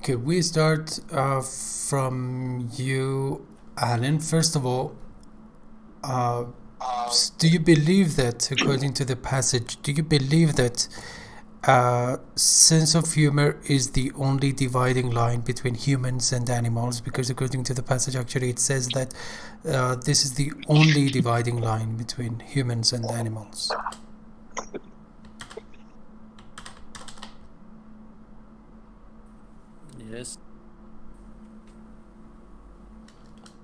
Okay, we start from you, Alan. First of all, do you believe that, according to the passage, do you believe that sense of humor is the only dividing line between humans and animals? Because according to the passage, actually, it says that this is the only dividing line between humans and animals. Yes.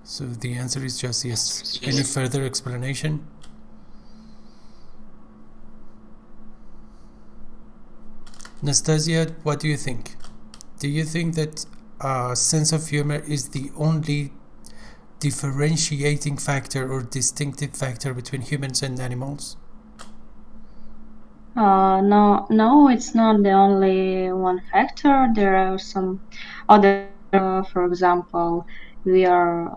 So the answer is just yes. Any further explanation? Nastasia, what do you think? Do you think that sense of humor is the only differentiating factor or distinctive factor between humans and animals? No, it's not the only one factor. There are some other, for example, we are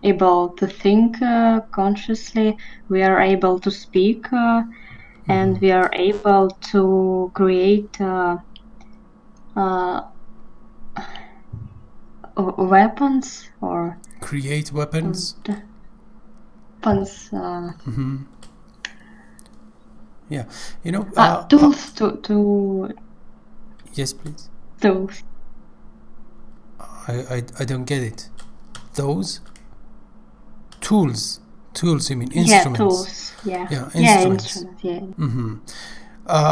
able to think consciously, we are able to speak, and we are able to create weapons or create weapons. Weapons. Yeah, you know. Tools to. Yes, please. Tools. I don't get it. Those tools. Tools, you mean instruments? Yeah, tools. Yeah. Yeah, instruments. Yeah.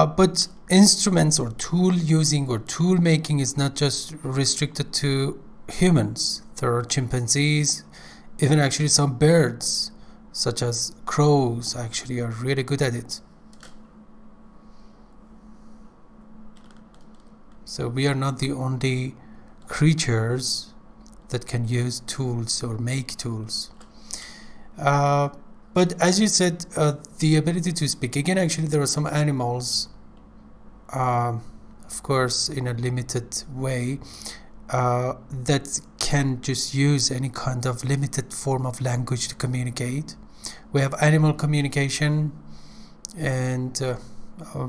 But instruments or tool using or tool making is not just restricted to humans. There are chimpanzees, even actually some birds, such as crows, actually are really good at it. So we are not the only creatures that can use tools or make tools. But as you said, the ability to speak. Again, actually, there are some animals, of course, in a limited way, that can just use any kind of limited form of language to communicate. We have animal communication, and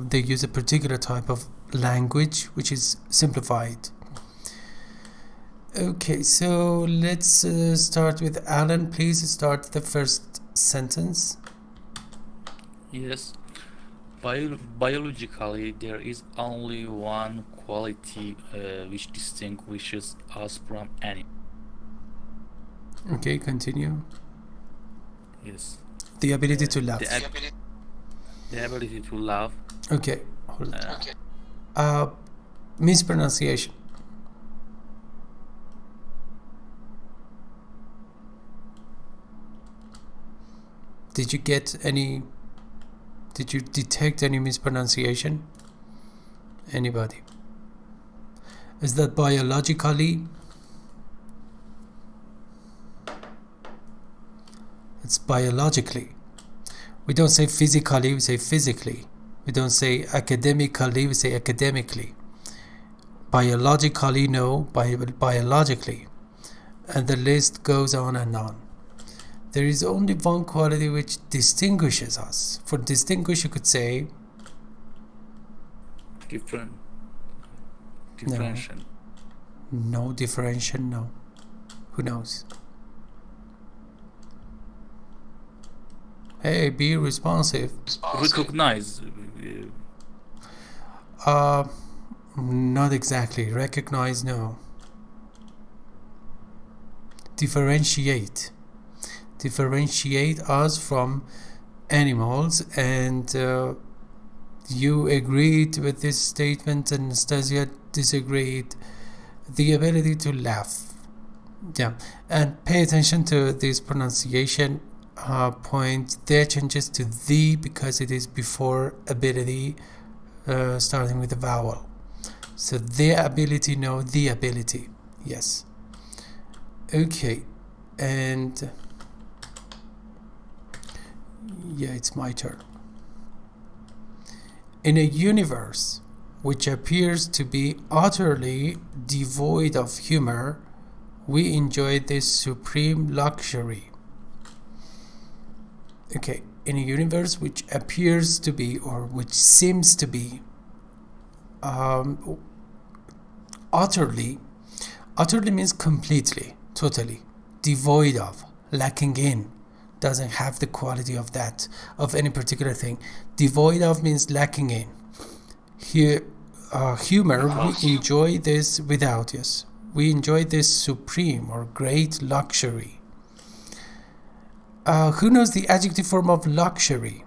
they use a particular type of language which is simplified. Okay, so let's start with Alan. Please start the first sentence. Yes. Biologically, there is only one quality which distinguishes us from animals. Okay, continue. Yes. The ability to laugh. The ability to laugh. Okay. Mispronunciation. Did you detect any mispronunciation? Anybody? Is that biologically? It's biologically. We don't say physically, we say physically. We don't say academically, we say academically. Biologically, no, biologically. And the list goes on and on. There is only one quality which distinguishes us. For distinguish, you could say differentiation. No differentiation, no. Who knows? Hey, be responsive. Recognize. Not exactly. Recognize, no. Differentiate us from animals, and you agreed with this statement and Anastasia disagreed. The ability to laugh. Yeah, and pay attention to this pronunciation point. There changes to the because it is before ability, starting with a vowel. So the ability, no, the ability. Yes. Okay, and yeah, it's my turn. In a universe which appears to be utterly devoid of humor, we enjoy this supreme luxury. Okay, in a universe which appears to be, or which seems to be, utterly. Utterly means completely, totally, devoid of, lacking in, doesn't have the quality of that, of any particular thing. Devoid of means lacking in. Here, humor, we enjoy this without, yes. We enjoy this supreme or great luxury. Who knows the adjective form of luxury?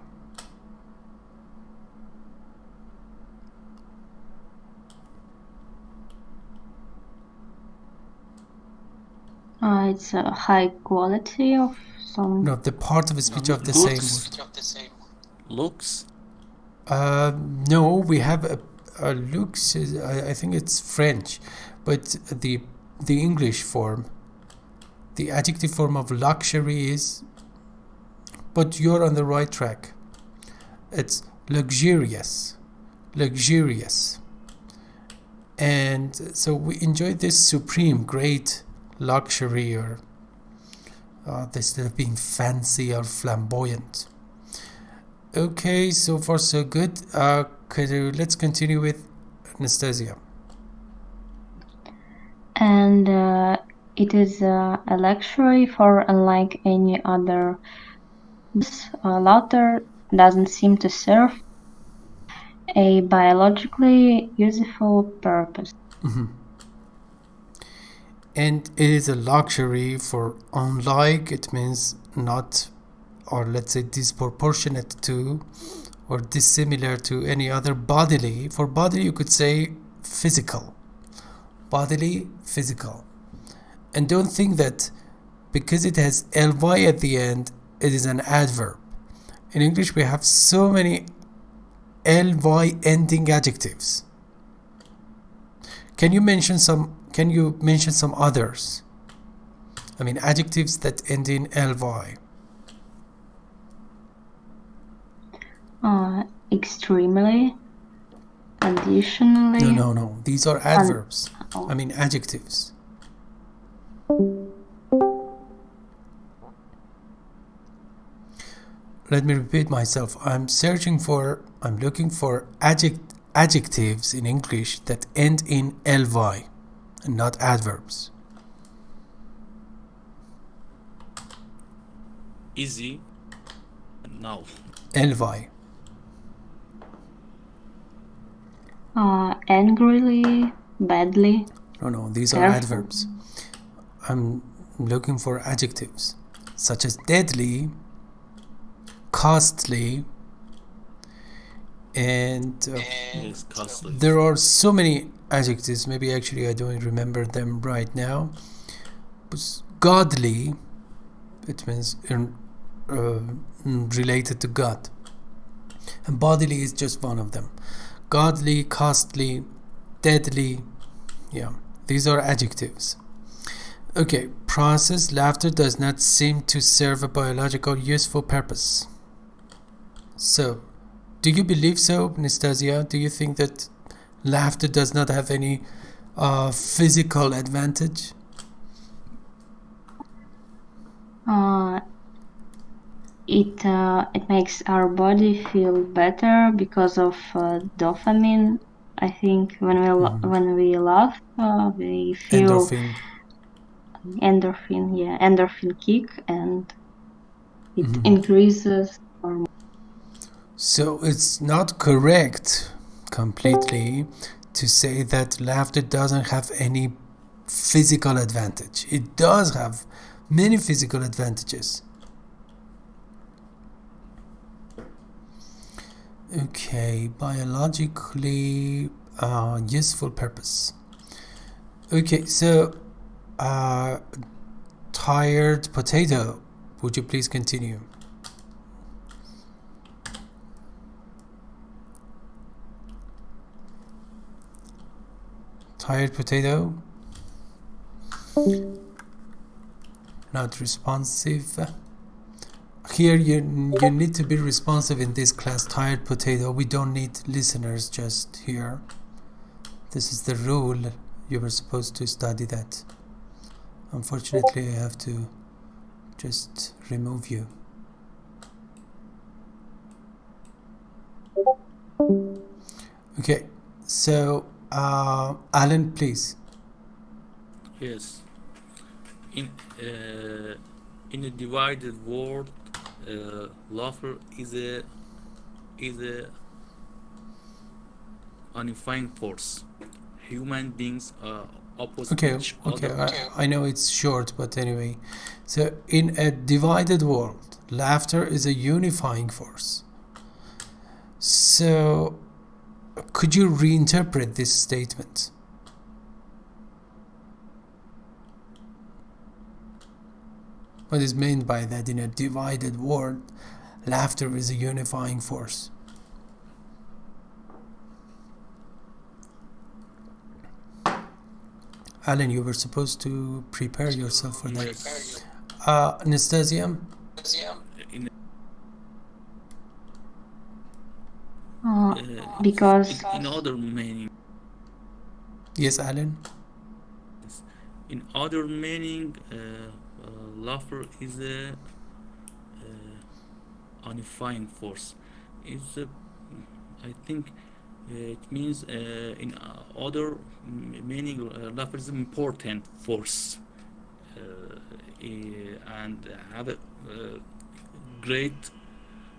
It's a high quality of some. No, the part of speech of the same word. Looks. No, we have a looks. I think it's French, but the English form, the adjective form of luxury is. But you're on the right track. It's luxurious, luxurious, and so we enjoy this supreme, great luxury, or this of being fancy or flamboyant. Okay, so far so good. Let's continue with Anastasia. And it is a luxury, for unlike any other, laughter doesn't seem to serve a biologically useful purpose. And it is a luxury for unlike, it means not, or let's say disproportionate to, or dissimilar to any other bodily. For bodily, you could say physical. Bodily, physical. And don't think that because it has ly at the end, it is an adverb. In English, we have so many ly ending adjectives. Can you mention some others? I mean, adjectives that end in ly. Extremely, additionally. No. These are adverbs. I mean, adjectives. Let me repeat myself. I'm looking for adjectives in English that end in ly and not adverbs. Easy. No. ly. Angrily, badly. No, these are adverbs. I'm looking for adjectives such as deadly, costly, and Yes, costly. there are so many adjectives. Maybe actually I don't remember them right now. But godly, it means related to God. And bodily is just one of them. Godly, costly, deadly. Yeah, these are adjectives. Okay, process. Laughter does not seem to serve a biological useful purpose. So, do you believe so, Anastasia? Do you think that laughter does not have any physical advantage? It makes our body feel better because of dopamine. I think when we laugh, we feel endorphin kick, and it increases our. So it's not correct completely to say that laughter doesn't have any physical advantage. It does have many physical advantages. Okay, biologically useful purpose. Okay, so tired potato, would you please continue? Tired potato? Not responsive. Here you need to be responsive in this class. Tired potato. We don't need listeners just here. This is the rule. You were supposed to study that. Unfortunately, I have to just remove you. Okay, so Alan, please. Yes. In a divided world, laughter is a unifying force. Human beings oppose each Okay, other. I know it's short, but anyway. So, in a divided world, laughter is a unifying force. So, could you reinterpret this statement? What is meant by that? In a divided world, laughter is a unifying force. Alan, you were supposed to prepare yourself for that. Yes. Anastasia? In, Because in other meaning, Yes, Alan? in other meaning, laughter is a unifying force. Is I think it means in other meaning, laughter is an important force and have a great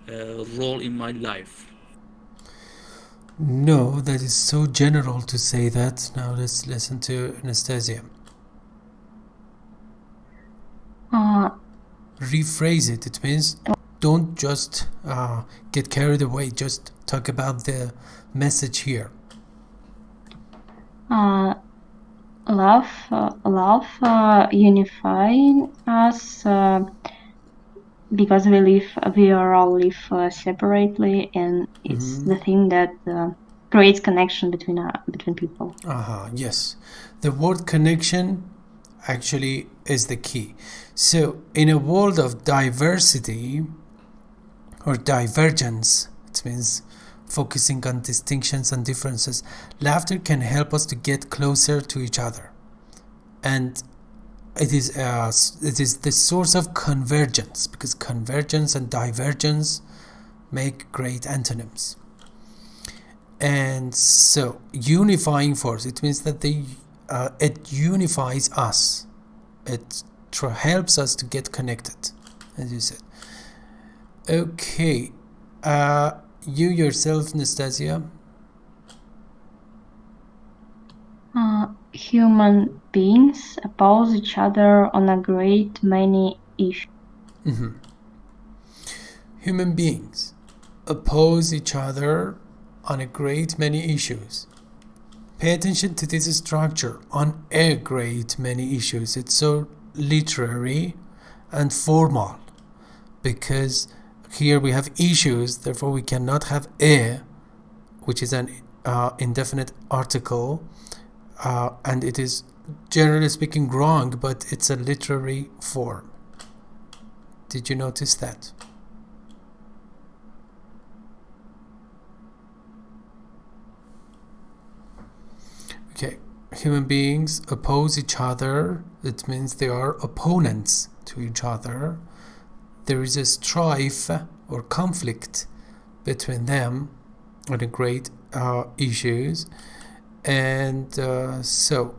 role in my life. No, that is so general to say that. Now let's listen to Anastasia. Rephrase it. It means don't just get carried away. Just talk about the message here. love unifying us because we all live separately, and it's the thing that creates connection between people. Yes. The word connection actually is the key. So, in a world of diversity or divergence, it means focusing on distinctions and differences, laughter can help us to get closer to each other. And it is the source of convergence, because convergence and divergence make great antonyms. And so, unifying force, it means that it unifies us. It helps us to get connected, as you said. Okay, you yourself, Nastasia. Human beings oppose each other on a great many issues. Human beings oppose each other on a great many issues. Pay attention to this structure, on a great many issues. It's so literary and formal because here we have issues, therefore we cannot have a, which is an indefinite article, and it is generally speaking wrong, but it's a literary form. Did you notice that? Okay, human beings oppose each other. It means they are opponents to each other. There is a strife or conflict between them on the great issues. And so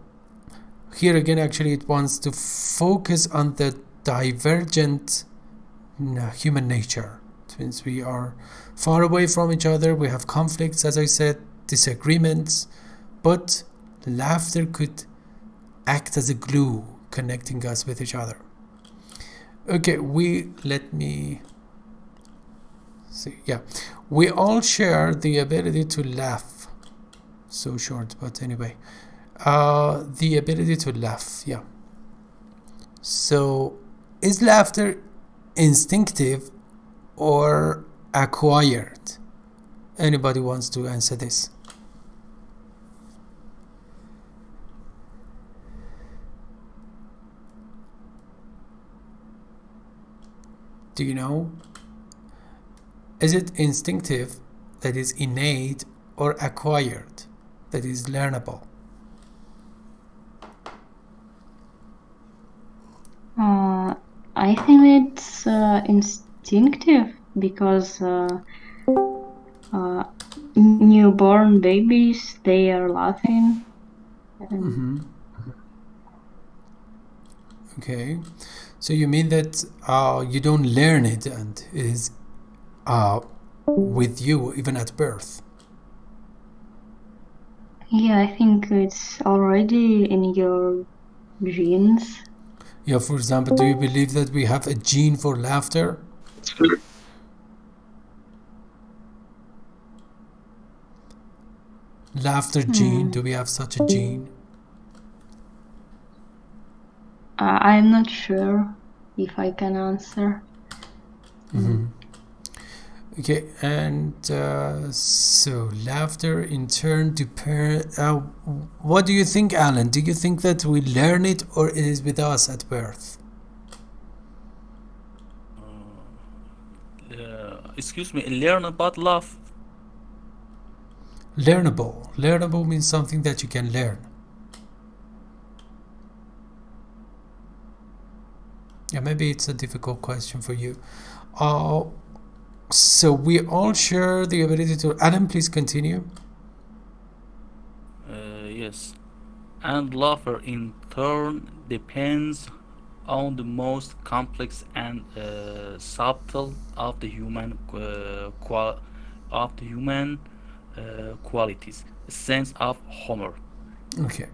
here again, actually, it wants to focus on the divergent human nature. It means we are far away from each other. We have conflicts, as I said, disagreements, but laughter could act as a glue connecting us with each other. Okay, let me see. Yeah, we all share the ability to laugh. So short, but anyway, the ability to laugh. Yeah. So, is laughter instinctive or acquired? Anybody wants to answer this? Do you know? Is it instinctive, that is innate, or acquired, that is learnable? I think it's instinctive because newborn babies, they are laughing. Okay, so you mean that you don't learn it and it is with you even at birth? Yeah, I think it's already in your genes. Yeah, for example, do you believe that we have a gene for laughter? Laughter gene, Hmm. do we have such a gene? I'm not sure if I can answer. Mm-hmm. Okay, and so laughter in turn depend. What do you think, Alan? Do you think that we learn it or it is with us at birth? Excuse me, learn about love. Learnable. Learnable means something that you can learn. Yeah, maybe it's a difficult question for you. Uh, so we all share the ability to. Alan, please continue. Yes. And laughter in turn depends on the most complex and subtle of the human qualities, a sense of humor. Okay,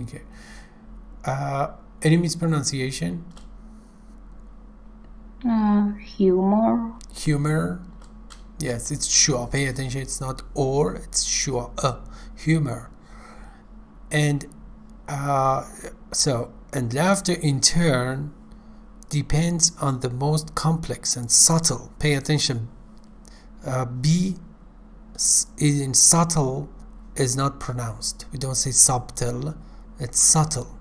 okay. Any mispronunciation? Humor. Humor. Yes, it's sure. Pay attention. It's not or. It's sure. Humor. And and laughter in turn depends on the most complex and subtle. Pay attention. B in subtle is not pronounced. We don't say subtle. It's subtle.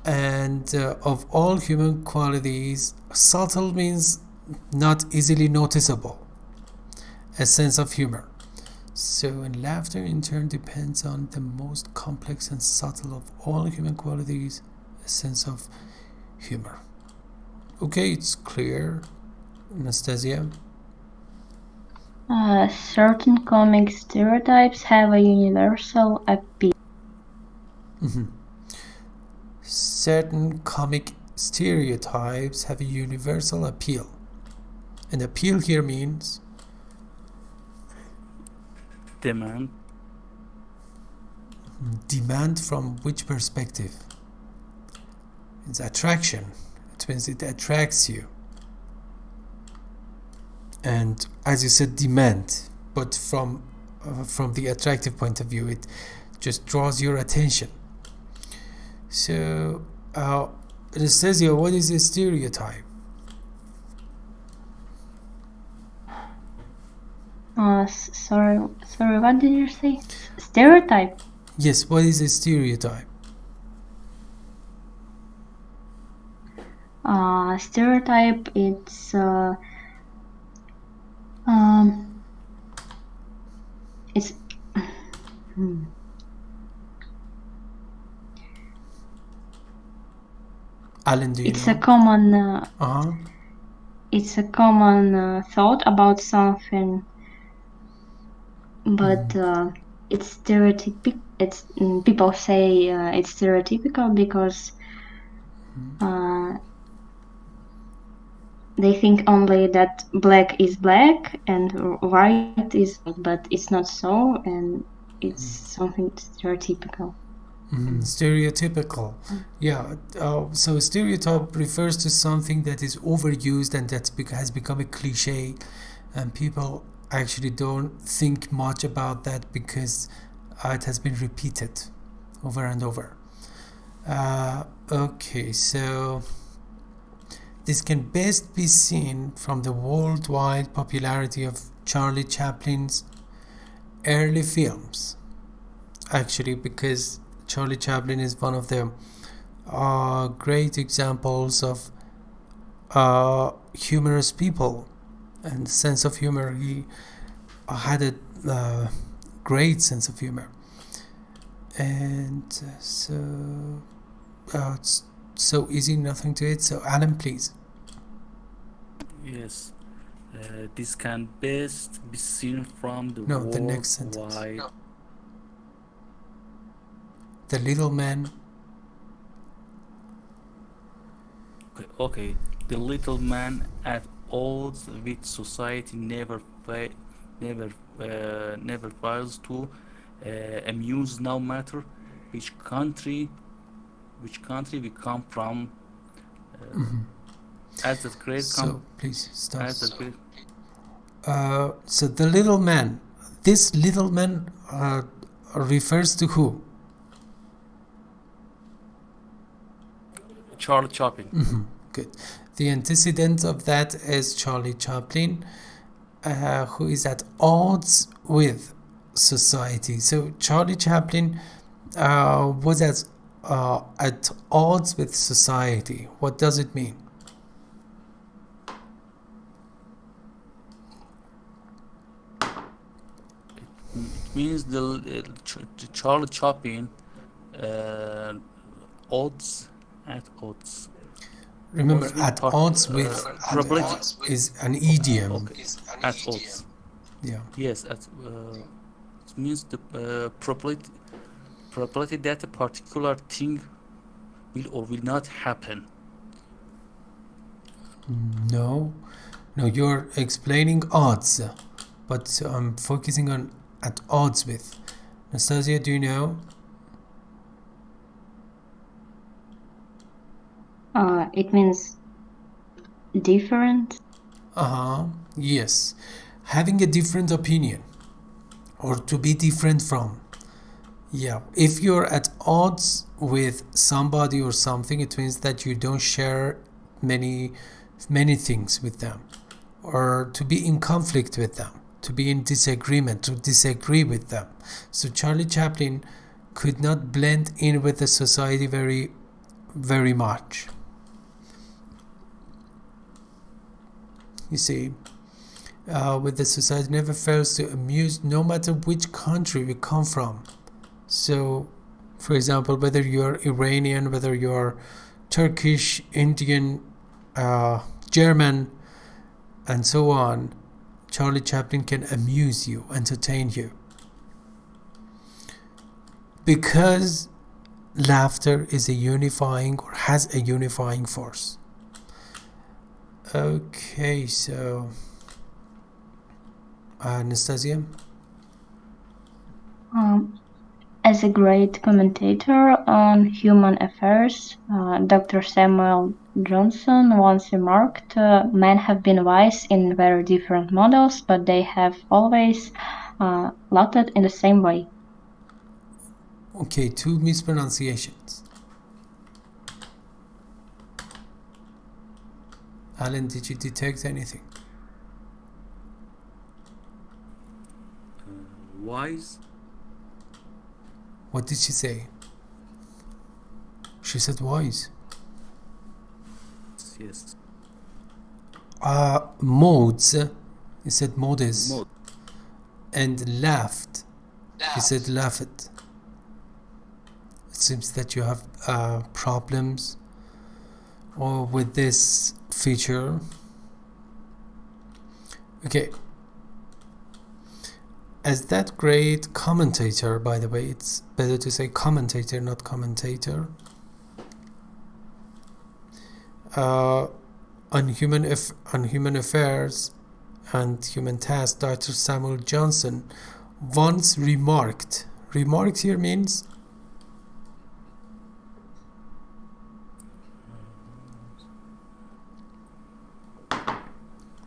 And of all human qualities, subtle means not easily noticeable. A sense of humor. So, and laughter in turn depends on the most complex and subtle of all human qualities, a sense of humor. Okay, it's clear, Anastasia. Certain comic stereotypes have a universal appeal. Mm-hmm. Certain comic stereotypes have a universal appeal. And appeal here means Demand. demand from which perspective? It's attraction. It means it attracts you. And as you said, demand, but from the attractive point of view, it just draws your attention. So, Anastasia, what is a stereotype? Sorry, what did you say? Stereotype. Yes, what is a stereotype? Stereotype. It's it's Alan, do you it's know? a common Uh-huh. it's a common thought about something, but it's stereotypic. It's people say it's stereotypical because they think only that black is black and white is white, but it's not so, and it's something stereotypical. Stereotypical. Yeah. So stereotype refers to something that is overused and that has become a cliche, and people actually don't think much about that because it has been repeated over and over. Okay, so this can best be seen from the worldwide popularity of Charlie Chaplin's early films. Actually, because Charlie Chaplin is one of the great examples of humorous people and sense of humor. He had a great sense of humor, and it's so easy, nothing to it. So, Alan, please. Yes. This can best be seen from the No, the next sentence. worldwide. No. The little man. Okay. The little man at odds with society never, never fails to amuse, no matter which country, which country we come from. Uh, as that great So please stop. as that great. So the little man, this little man refers to who? Charlie Chaplin. Good. The antecedent of that is Charlie Chaplin, who is at odds with society. So Charlie Chaplin was at odds with society. What does it mean? It means Charlie Chaplin odds at odds. Remember, Odds with at odds with probability. is an idiom. Okay. At odds. Yeah. Yes. It means the probability that a particular thing will or will not happen. No, you're explaining odds, but I'm focusing on at odds with. Nastasia, do you know? It means different. Yes. Having a different opinion or to be different from. Yeah. If you're at odds with somebody or something, it means that you don't share many things with them, or to be in conflict with them, to be in disagreement, to disagree with them. So Charlie Chaplin could not blend in with the society very much. You see, with the society never fails to amuse, no matter which country we come from. So, for example, whether you're Iranian, whether you're Turkish, Indian, German, and so on, Charlie Chaplin can amuse you, entertain you. Because laughter is a unifying or has a unifying force. Okay, so Anastasia? As a great commentator on human affairs, Dr. Samuel Johnson once remarked, men have been wise in very different models, but they have always laughed in the same way. Okay, 2 mispronunciations. Alan, did you detect anything? Wise. What did she say? She said wise. Yes. Modes. He said modes. Mode. And laughed. He said laughed. It seems that you have problems or with this feature. Okay. As that great commentator, by the way, it's better to say commentator, not commentator, on human affairs and human tasks, Dr. Samuel Johnson once remarked. Remarked here means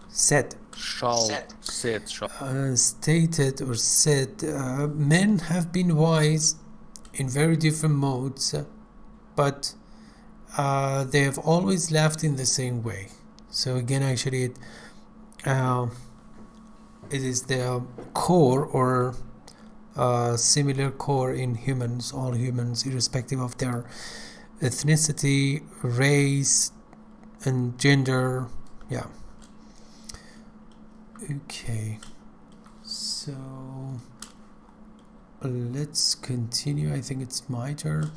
said. Stated or said, men have been wise in very different modes, but they have always laughed in the same way. So again, actually, it is the core or similar core in humans, all humans, irrespective of their ethnicity, race, and gender. Yeah. Okay, so let's continue. I think it's my turn.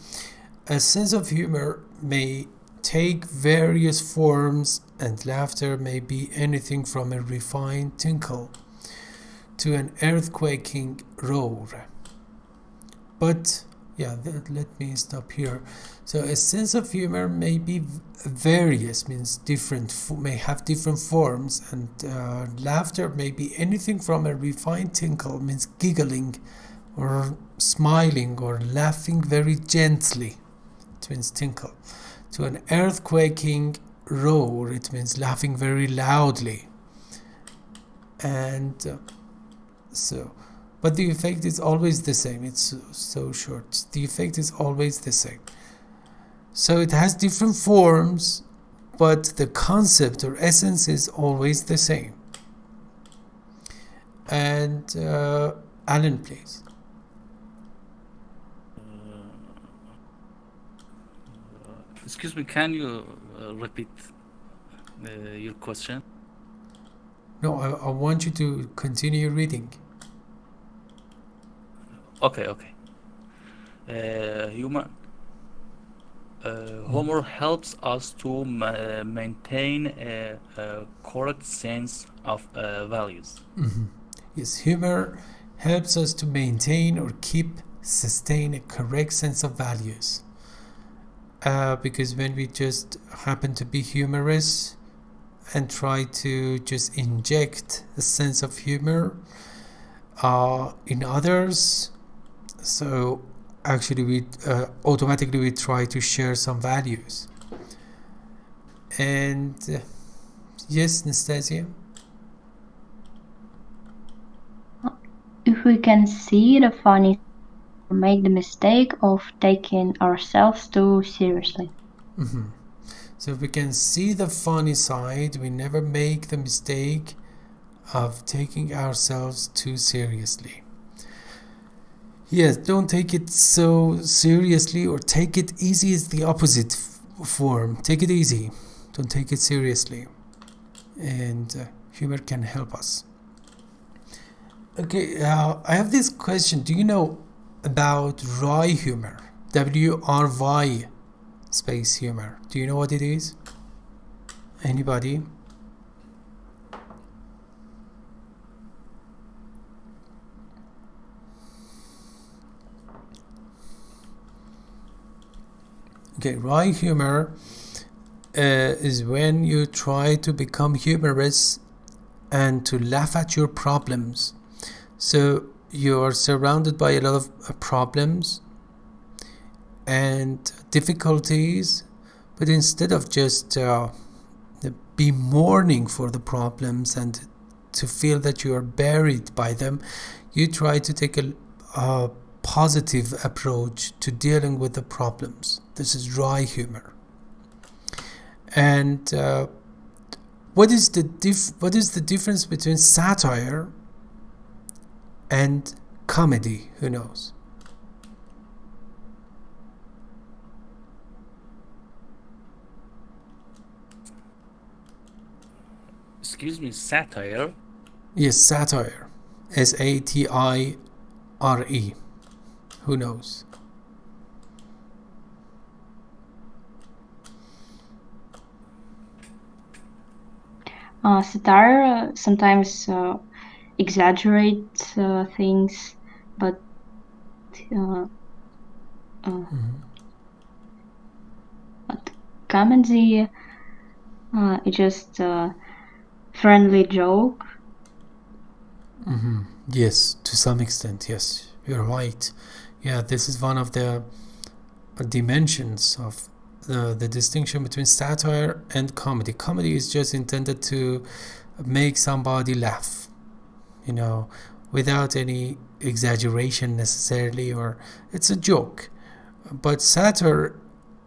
A sense of humor may take various forms, and laughter may be anything from a refined tinkle to an earthquaking roar. But Yeah, let me stop here. So a sense of humor may be various, means different, may have different forms, and laughter may be anything from a refined tinkle, means giggling, or smiling, or laughing very gently, it means tinkle, to an earthquaking roar, it means laughing very loudly, and so. But the effect is always the same. It's so short. The effect is always the same. So it has different forms, but the concept or essence is always the same. And Alan, please. Excuse me, can you repeat your question? No, I want you to continue reading. Okay. Humor humor helps us to maintain a correct sense of values. Yes, humor helps us to maintain or sustain a correct sense of values. Because when we just happen to be humorous and try to just inject a sense of humor in others, so actually we automatically we try to share some values. And yes, Nastasia? If we can see the funny, make the mistake of taking ourselves too seriously. So if we can see the funny side, we never make the mistake of taking ourselves too seriously. Yes, don't take it so seriously, or take it easy is the opposite form. Take it easy. Don't take it seriously. And humor can help us. Okay, I have this question. Do you know about wry humor? WRY space humor. Do you know what it is? Anybody? Okay, wry humor is when you try to become humorous and to laugh at your problems. So you are surrounded by a lot of problems and difficulties, but instead of just be mourning for the problems and to feel that you are buried by them, you try to take a positive approach to dealing with the problems. This is dry humor. And what is the difference between satire and comedy? Who knows? Excuse me, satire? Yes, satire. SATIRE. Who knows? Satire sometimes exaggerate things, but comedy is just a friendly joke. Yes, to some extent, yes, you're right. Yeah, this is one of the dimensions of the distinction between satire and comedy. Comedy is just intended to make somebody laugh, without any exaggeration necessarily, or it's a joke. But satire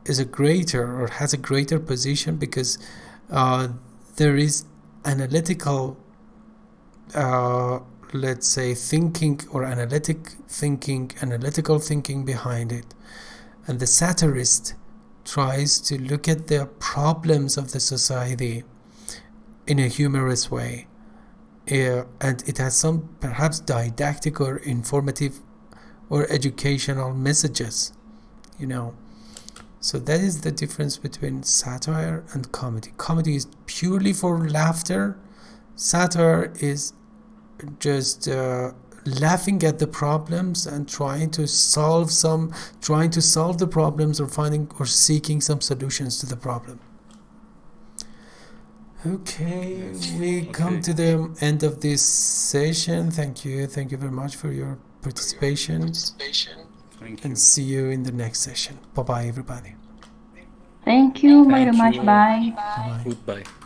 is a greater, or has a greater position, because there is analytical, let's say, thinking, or analytical thinking behind it. And the satirist tries to look at the problems of the society in a humorous way. And it has some perhaps didactic or informative or educational messages, So that is the difference between satire and comedy. Comedy is purely for laughter. Satire is just laughing at the problems and trying to solve the problems, or finding or seeking some solutions to the problem. Okay, Yes. we come Okay. to the end of this session. Thank you very much for your participation, Thank and you. see you in the next session. Bye bye, everybody. Thank you very Thank much. you. Bye. Bye bye. Goodbye.